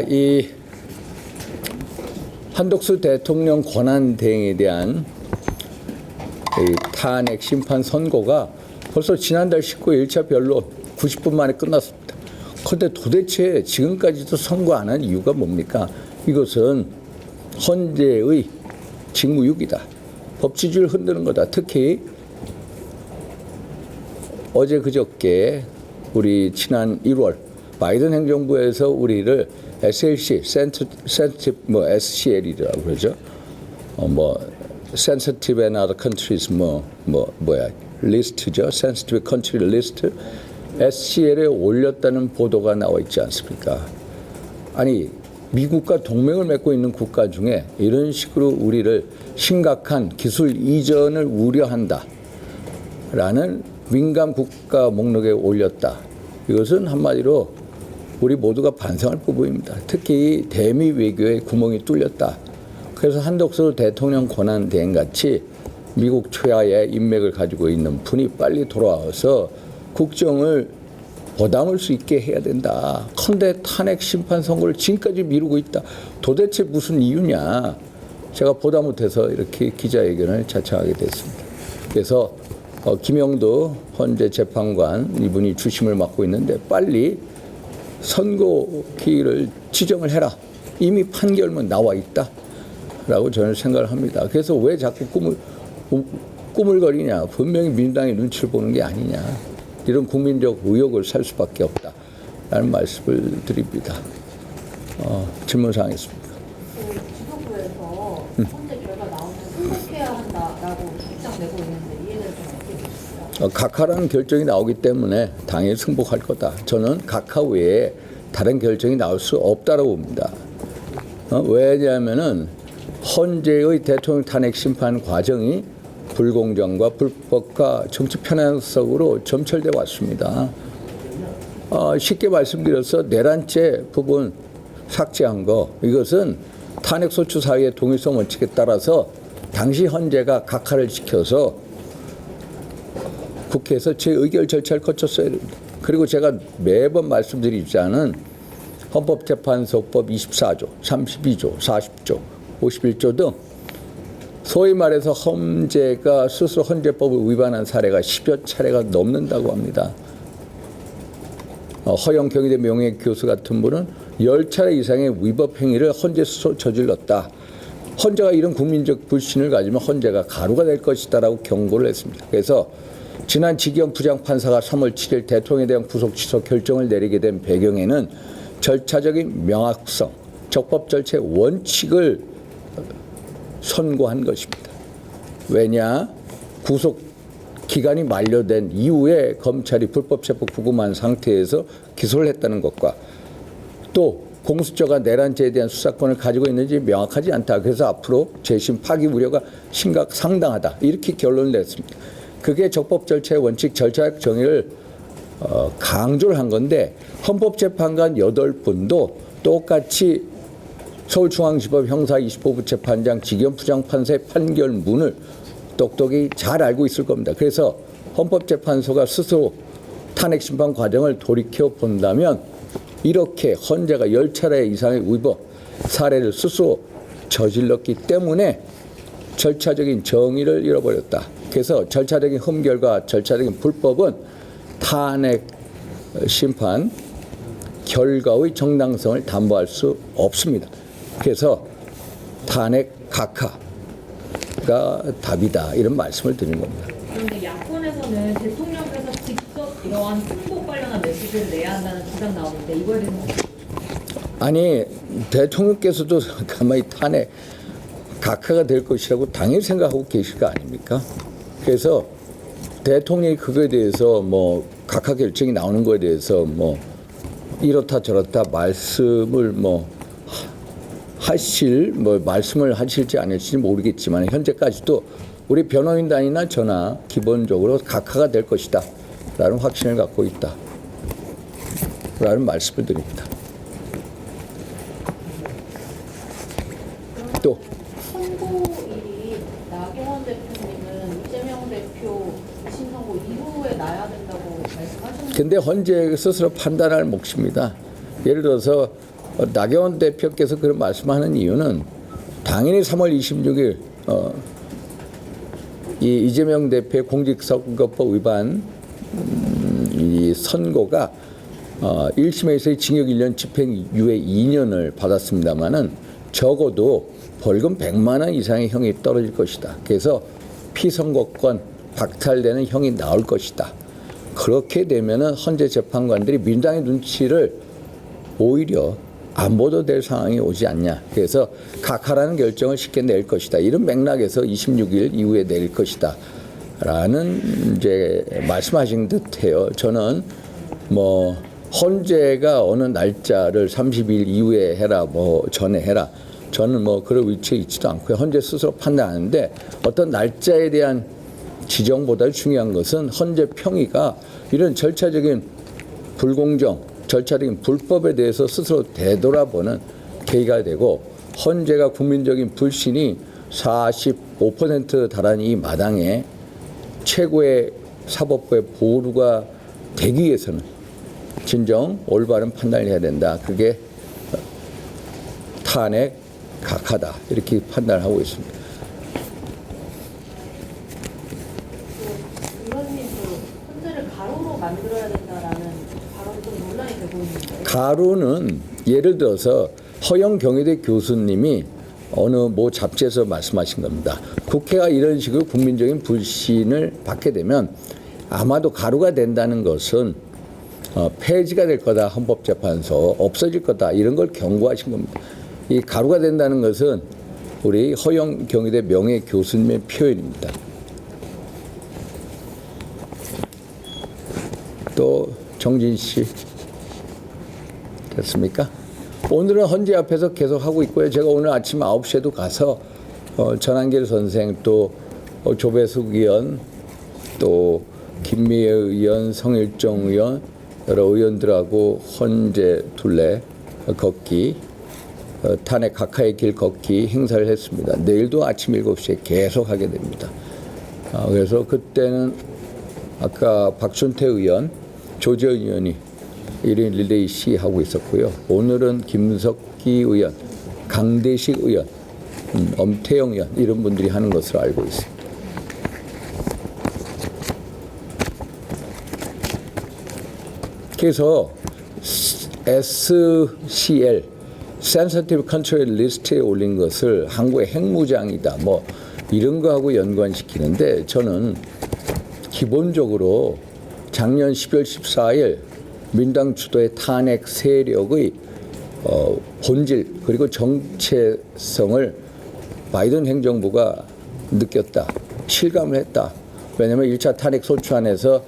이 한덕수 대통령 권한대행에 대한 이 탄핵 심판 선고가 벌써 지난달 19일 1차 변론 90분 만에 끝났습니다. 그런데 도대체 지금까지도 선고 안 한 이유가 뭡니까? 이것은 헌재의 직무유기다. 법치주의를 흔드는 거다. 특히 어제 그저께 우리 지난 1월 바이든 행정부에서 우리를 SLC, Sensitive, SCL이라고 그러죠. Sensitive and Other Countries, 리스트죠. Sensitive Country List, SCL에 올렸다는 보도가 나와 있지 않습니까? 아니, 미국과 동맹을 맺고 있는 국가 중에 이런 식으로 우리를 심각한 기술 이전을 우려한다 라는 민감 국가 목록에 올렸다. 이것은 한마디로 우리 모두가 반성할 부분입니다. 특히 대미 외교에 구멍이 뚫렸다. 그래서 한덕수 대통령 권한대행 같이 미국 최하의 인맥을 가지고 있는 분이 빨리 돌아와서 국정을 보담을 수 있게 해야 된다. 그런데 탄핵 심판 선고를 지금까지 미루고 있다. 도대체 무슨 이유냐. 제가 보다 못해서 이렇게 기자회견을 자청하게 됐습니다. 그래서 김영도 헌재 재판관 이분이 주심을 맡고 있는데 빨리 선고기를 지정을 해라. 이미 판결문 나와 있다. 라고 저는 생각을 합니다. 그래서 왜 자꾸 꾸물거리냐. 분명히 민주당의 눈치를 보는 게 아니냐. 이런 국민적 의혹을 살 수밖에 없다. 라는 말씀을 드립니다. 질문사항 있습니까? 지도부에서 헌재 결과 나오면 승복해야 한다라고 입장 내고 있는데 이에 대해서 어떻게 보십니까? 각하라는 결정이 나오기 때문에 당연히 승복할 거다. 저는 각하 외에 다른 결정이 나올 수 없다고 봅니다. 왜냐하면은 헌재의 대통령 탄핵 심판 과정이 불공정과 불법과 정치 편향성으로 점철돼 왔습니다. 쉽게 말씀드려서 내란죄 부분 삭제한 거 이것은 탄핵소추 사유의 동일성 원칙에 따라서 당시 헌재가 각하를 지켜서 국회에서 재의결 절차를 거쳤어야 됩니다. 그리고 제가 매번 말씀드리자는 헌법재판소법 24조, 32조, 40조, 51조 등 소위 말해서 헌재가 스스로 헌재법을 위반한 사례가 10여 차례가 넘는다고 합니다. 허영 경희대 명예교수 같은 분은 10차례 이상의 위법 행위를 헌재 스스로 저질렀다. 헌재가 이런 국민적 불신을 가지면 헌재가 가루가 될 것이다라고 경고를 했습니다. 그래서 지난 지기현 부장판사가 3월 7일 대통령에 대한 구속 취소 결정을 내리게 된 배경에는 절차적인 명확성, 적법 절차의 원칙을 선고한 것입니다. 왜냐? 구속 기간이 만료된 이후에 검찰이 불법 체포 구금한 상태에서 기소를 했다는 것과 또 공수처가 내란죄에 대한 수사권을 가지고 있는지 명확하지 않다. 그래서 앞으로 재심 파기 우려가 상당하다. 이렇게 결론을 냈습니다. 그게 적법 절차의 원칙, 절차적 정의를 강조를 한 건데 헌법재판관 8분도 똑같이 서울중앙지법 형사 25부 재판장 지기현 부장판사의 판결문을 똑똑히 잘 알고 있을 겁니다. 그래서 헌법재판소가 스스로 탄핵심판 과정을 돌이켜 본다면 이렇게 헌재가 10차례 이상의 위법 사례를 스스로 저질렀기 때문에 절차적인 정의를 잃어버렸다. 그래서 절차적인 흠결과 절차적인 불법은 탄핵 심판 결과의 정당성을 담보할 수 없습니다. 그래서 탄핵 각하가 답이다. 이런 말씀을 드리는 겁니다. 그런데 야권에서는 대통령께서 직접 이러한 승복 관련한 메시지를 내야 한다는 주장 나오는데 이거에 대해서 아니 대통령께서도 가만히 탄핵 각하가 될 것이라고 당연히 생각하고 계실 거 아닙니까? 그래서 대통령이 그거에 대해서 각하 결정이 나오는 거에 대해서 이렇다 저렇다 말씀을 말씀을 하실지 아닐지 모르겠지만 현재까지도 우리 변호인단이나 저나 기본적으로 각하가 될 것이다 라는 확신을 갖고 있다 라는 말씀을 드립니다. 또 선고일이 나경원 대표님은 이재명 대표 의심 선고 이후에 나야 된다고 말씀하셨는데 근데 헌재 스스로 판단할 몫입니다. 예를 들어서 나경원 대표께서 그런 말씀하는 이유는 당연히 3월 26일 이 이재명 대표의 공직선거법 위반 이 선고가 1심에서의 징역 1년 집행유예 2년을 받았습니다마는 적어도 벌금 100만 원 이상의 형이 떨어질 것이다. 그래서 피선거권 박탈되는 형이 나올 것이다. 그렇게 되면은 헌재 재판관들이 민주당의 눈치를 오히려 안 보도 될 상황이 오지 않냐. 그래서 각하라는 결정을 쉽게 낼 것이다. 이런 맥락에서 26일 이후에 내릴 것이다. 라는 이제 말씀하신 듯해요. 저는 뭐 헌재가 어느 날짜를 30일 이후에 해라, 뭐 전에 해라. 저는 뭐 그런 위치에 있지도 않고요. 헌재 스스로 판단하는데 어떤 날짜에 대한 지정보다 중요한 것은 헌재 평의가 이런 절차적인 불공정, 절차적인 불법에 대해서 스스로 되돌아보는 계기가 되고 헌재가 국민적인 불신이 45% 달하는 이 마당에 최고의 사법부의 보루가 되기 위해서는 진정 올바른 판단을 해야 된다. 그게 탄핵 각하다. 이렇게 판단을 하고 있습니다. 의원님 헌재를 가로로 만들어야 된다라는 발언이 좀 논란이 되고 있는데 가로는 예를 들어서 허영 경희대 교수님이 어느 모 잡지에서 말씀하신 겁니다. 국회가 이런 식으로 국민적인 불신을 받게 되면 아마도 가루가 된다는 것은 폐지가 될 거다. 헌법재판소 없어질 거다. 이런 걸 경고하신 겁니다. 이 가루가 된다는 것은 우리 허영 경희대 명예 교수님의 표현입니다. 또 정진 씨 됐습니까? 오늘은 헌재 앞에서 계속 하고 있고요. 제가 오늘 아침 9시에도 가서 전한길 선생 또 조배숙 의원 또 김미애 의원, 성일정 의원 여러 의원들하고 헌재 둘레 걷기 탄핵 각하의 길 걷기 행사를 했습니다. 내일도 아침 7시에 계속 하게 됩니다. 그래서 그때는 아까 박순태 의원, 조재현 의원이 1인 릴레이 시 하고 있었고요. 오늘은 김석기 의원, 강대식 의원, 엄태영 의원 이런 분들이 하는 것으로 알고 있습니다. 그래서 SCL Sensitive Control 리스트에 올린 것을 한국의 핵무장이다 뭐 이런 거하고 연관시키는데 저는 기본적으로 작년 12월 14일 민당 주도의 탄핵 세력의 본질 그리고 정체성을 바이든 행정부가 느꼈다. 실감을 했다. 왜냐하면 1차 탄핵 소추안에서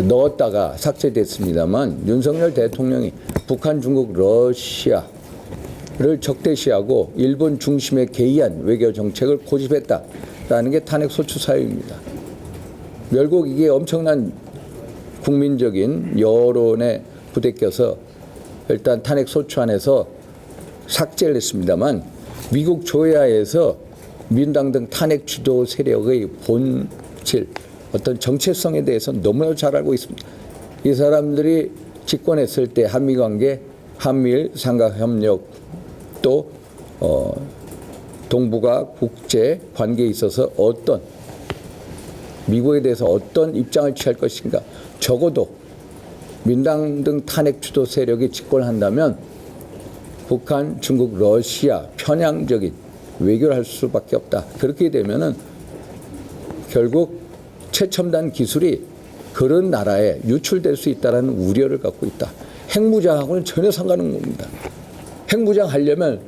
넣었다가 삭제됐습니다만 윤석열 대통령이 북한, 중국, 러시아를 적대시하고 일본 중심의 개이한 외교 정책을 고집했다라는 게 탄핵 소추 사유입니다. 결국 이게 엄청난 국민적인 여론에 부대껴서 일단 탄핵 소추안에서 삭제를 했습니다만 미국 조야에서 민당 등 탄핵 주도 세력의 본질 어떤 정체성에 대해서 너무나 잘 알고 있습니다. 이 사람들이 집권했을 때 한미관계, 한미일 삼각협력 또 동북아 국제 관계에 있어서 어떤 미국에 대해서 어떤 입장을 취할 것인가 적어도 민당 등 탄핵 주도 세력이 집권한다면 북한, 중국, 러시아 편향적인 외교를 할 수밖에 없다. 그렇게 되면은 결국 최첨단 기술이 그런 나라에 유출될 수 있다는 우려를 갖고 있다. 핵무장하고는 전혀 상관없는 겁니다. 핵무장 하려면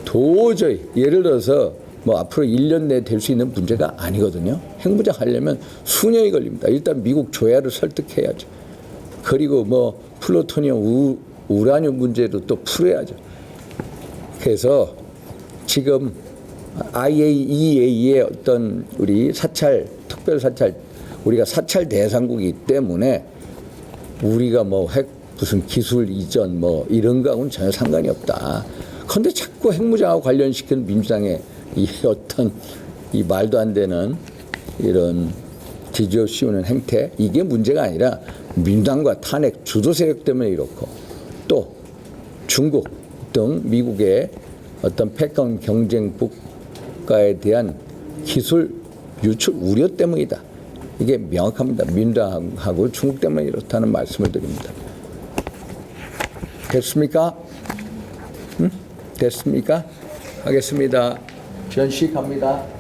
도저히 예를 들어서 뭐 앞으로 1년 내에 될 수 있는 문제가 아니거든요. 핵무장 하려면 수년이 걸립니다. 일단 미국 조야를 설득해야죠. 그리고 뭐 플루토늄, 우라늄 문제도 또 풀어야죠. 그래서 지금 IAEA의 어떤 우리 사찰, 특별 사찰, 우리가 사찰 대상국이기 때문에 우리가 뭐 핵 무슨 기술 이전 뭐 이런 거하고는 전혀 상관이 없다. 그런데 자꾸 핵무장하고 관련시키는 민주당의 이 어떤 이 말도 안 되는 이런 뒤집어 씌우는 행태, 이게 문제가 아니라 민주당과 탄핵 주도 세력 때문에 이렇고 또 중국 등 미국의 어떤 패권 경쟁 국가에 대한 기술 유출 우려 때문이다. 이게 명확합니다. 민주당하고 중국 때문에 이렇다는 말씀을 드립니다. 됐습니까? 응? 됐습니까? 하겠습니다. 전시 갑니다.